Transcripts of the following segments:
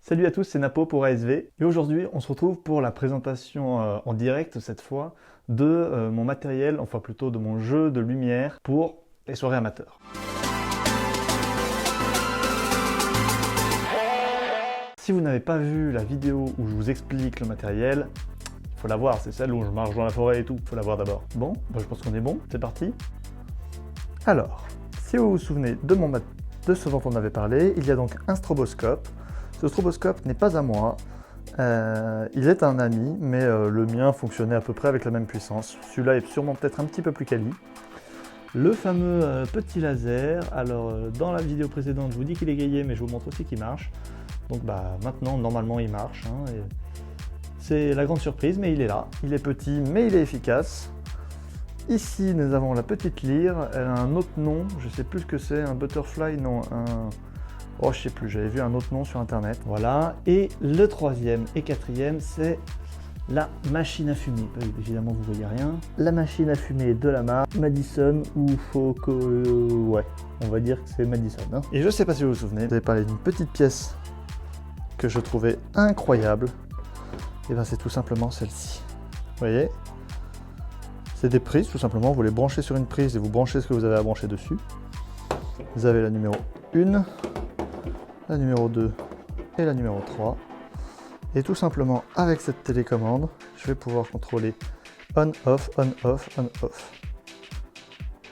Salut à tous, c'est Napo pour ASV et aujourd'hui on se retrouve pour la présentation en direct cette fois de mon matériel, enfin plutôt de mon jeu de lumière pour les soirées amateurs. Si vous n'avez pas vu la vidéo où je vous explique le matériel, il faut la voir, c'est celle où je marche dans la forêt et tout, il faut la voir d'abord. Bon, je pense qu'on est bon, c'est parti. Alors, si vous vous souvenez de ce dont on avait parlé, il y a donc un stroboscope. Ce stroboscope n'est pas à moi, il est un ami, mais le mien fonctionnait à peu près avec la même puissance. Celui-là est sûrement peut-être un petit peu plus quali. Le fameux petit laser, alors dans la vidéo précédente je vous dis qu'il est grillé, mais je vous montre aussi qu'il marche. Donc maintenant normalement il marche, hein, c'est la grande surprise, mais il est là. Il est petit mais il est efficace. Ici nous avons la petite lyre, elle a un autre nom, je sais plus ce que c'est, un butterfly, non, oh, je sais plus, j'avais vu un autre nom sur internet. Voilà. Et le troisième et quatrième, c'est la machine à fumer. Évidemment, vous voyez rien. La machine à fumer de la marque Madison ou Foco. Ouais, on va dire que c'est Madison. Hein. Et je sais pas si vous vous souvenez, vous avez parlé d'une petite pièce que je trouvais incroyable. Et bien, c'est tout simplement celle-ci. Vous voyez? C'est des prises, tout simplement. Vous les branchez sur une prise et vous branchez ce que vous avez à brancher dessus. Vous avez la numéro 1. La numéro 2 et la numéro 3. Et tout simplement, avec cette télécommande, je vais pouvoir contrôler on-off, on-off, on-off.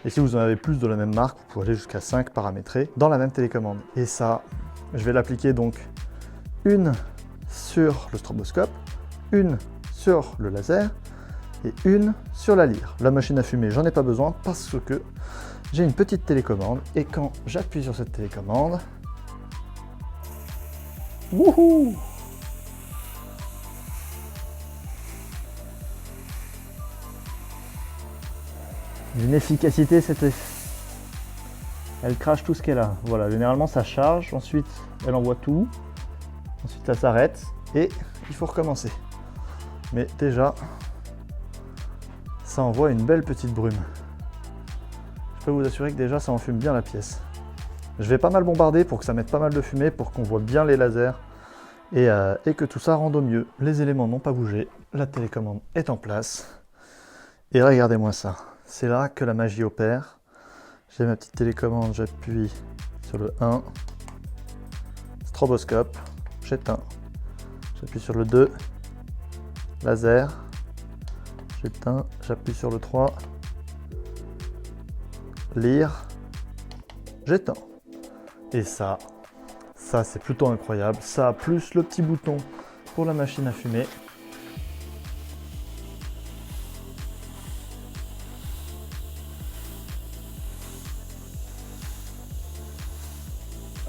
Et si vous en avez plus de la même marque, vous pouvez aller jusqu'à 5 paramétrés dans la même télécommande. Et ça, je vais l'appliquer donc une sur le stroboscope, une sur le laser et une sur la lyre. La machine à fumer, j'en ai pas besoin parce que j'ai une petite télécommande et quand j'appuie sur cette télécommande, wouhou! D'une efficacité, elle crache tout ce qu'elle a. Voilà, généralement ça charge, ensuite elle envoie tout, ensuite ça s'arrête et il faut recommencer. Mais déjà, ça envoie une belle petite brume. Je peux vous assurer que déjà ça enfume bien la pièce. Je vais pas mal bombarder pour que ça mette pas mal de fumée, pour qu'on voit bien les lasers et que tout ça rende au mieux. Les éléments n'ont pas bougé, la télécommande est en place. Et regardez-moi ça, c'est là que la magie opère. J'ai ma petite télécommande, j'appuie sur le 1, stroboscope, j'éteins. J'appuie sur le 2, laser, j'éteins, j'appuie sur le 3, lyre, j'éteins. Et ça c'est plutôt incroyable. Ça plus le petit bouton pour la machine à fumer.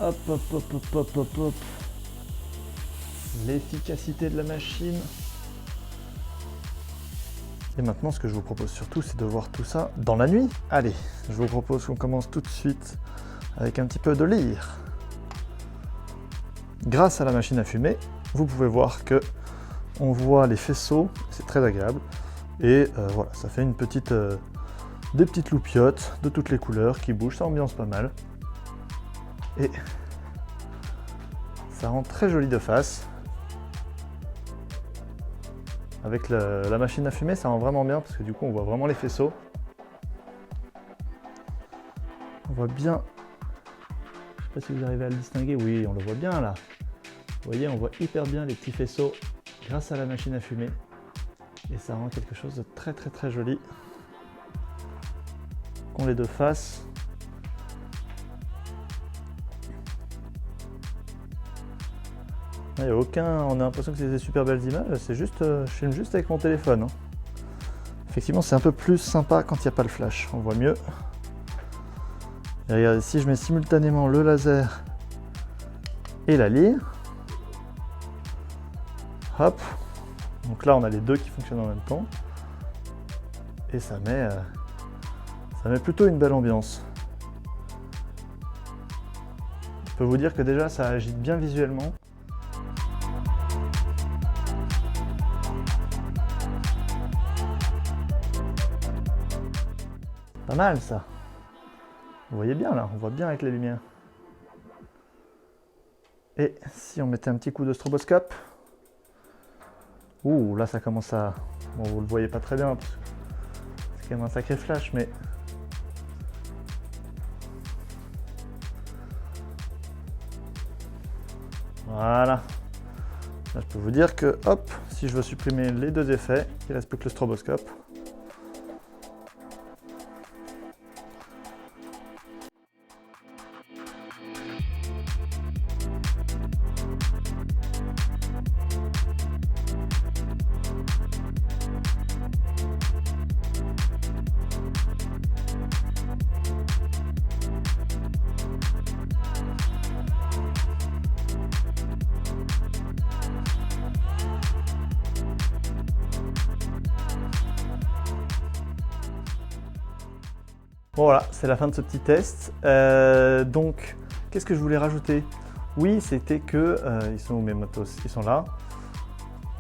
Hop, hop, hop, hop, hop, hop, hop. L'efficacité de la machine. Et maintenant, ce que je vous propose surtout, c'est de voir tout ça dans la nuit. Allez, je vous propose qu'on commence tout de suite avec un petit peu de lyre. Grâce à la machine à fumer, vous pouvez voir que on voit les faisceaux, c'est très agréable. Et voilà, ça fait des petites loupiottes de toutes les couleurs qui bougent, ça ambiance pas mal. Et ça rend très joli de face. Avec la machine à fumer, ça rend vraiment bien parce que du coup on voit vraiment les faisceaux. On voit bien, je sais pas si vous arrivez à le distinguer, oui on le voit bien là. Vous voyez, on voit hyper bien les petits faisceaux grâce à la machine à fumer. Et ça rend quelque chose de très très très joli. Qu'on les deux faces. Il n'y a aucun, on a l'impression que c'est des super belles images, c'est juste, je filme juste avec mon téléphone. Hein. Effectivement, c'est un peu plus sympa quand il n'y a pas le flash, on voit mieux. Et regardez, si je mets simultanément le laser et la lyre, hop, donc là on a les deux qui fonctionnent en même temps, et ça met plutôt une belle ambiance. Je peux vous dire que déjà ça agite bien visuellement. Pas mal ça. Vous voyez bien là, on voit bien avec la lumière. Et si on mettait un petit coup de stroboscope. Ouh, là ça commence à... Bon, vous le voyez pas très bien, parce que c'est quand même un sacré flash, mais... Voilà. Là, je peux vous dire que, hop, si je veux supprimer les deux effets, il ne reste plus que le stroboscope. Bon, voilà, c'est la fin de ce petit test. Donc, qu'est-ce que je voulais rajouter? Oui, c'était que... ils sont où mes matos? Ils sont là.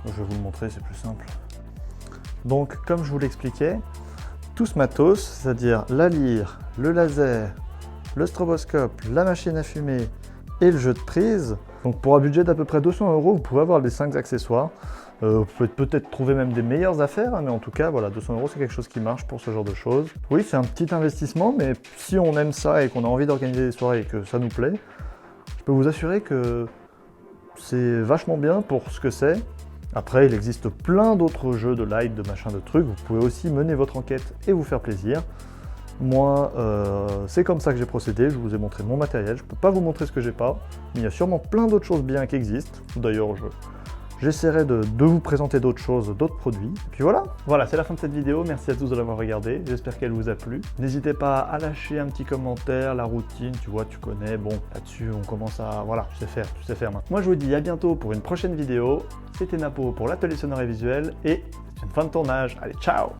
Je vais vous le montrer, c'est plus simple. Donc, comme je vous l'expliquais, tout ce matos, c'est-à-dire la lyre, le laser, le stroboscope, la machine à fumer et le jeu de prise. Donc, pour un budget d'à peu près 200 €, vous pouvez avoir les 5 accessoires. Vous pouvez peut-être trouver même des meilleures affaires, hein, mais en tout cas, voilà, 200 € c'est quelque chose qui marche pour ce genre de choses. Oui, c'est un petit investissement, mais si on aime ça et qu'on a envie d'organiser des soirées et que ça nous plaît, je peux vous assurer que c'est vachement bien pour ce que c'est. Après, il existe plein d'autres jeux de light, de machin, de trucs. Vous pouvez aussi mener votre enquête et vous faire plaisir. Moi, c'est comme ça que j'ai procédé. Je vous ai montré mon matériel. Je ne peux pas vous montrer ce que j'ai pas, mais il y a sûrement plein d'autres choses bien qui existent. D'ailleurs, j'essaierai de vous présenter d'autres choses, d'autres produits. Et puis voilà. Voilà, c'est la fin de cette vidéo. Merci à tous de l'avoir regardée. J'espère qu'elle vous a plu. N'hésitez pas à lâcher un petit commentaire, la routine, tu vois, tu connais. Bon, là-dessus, on commence à... Voilà, tu sais faire maintenant. Moi, je vous dis à bientôt pour une prochaine vidéo. C'était Napo pour l'atelier sonore et visuel. Et c'est une fin de tournage. Allez, ciao!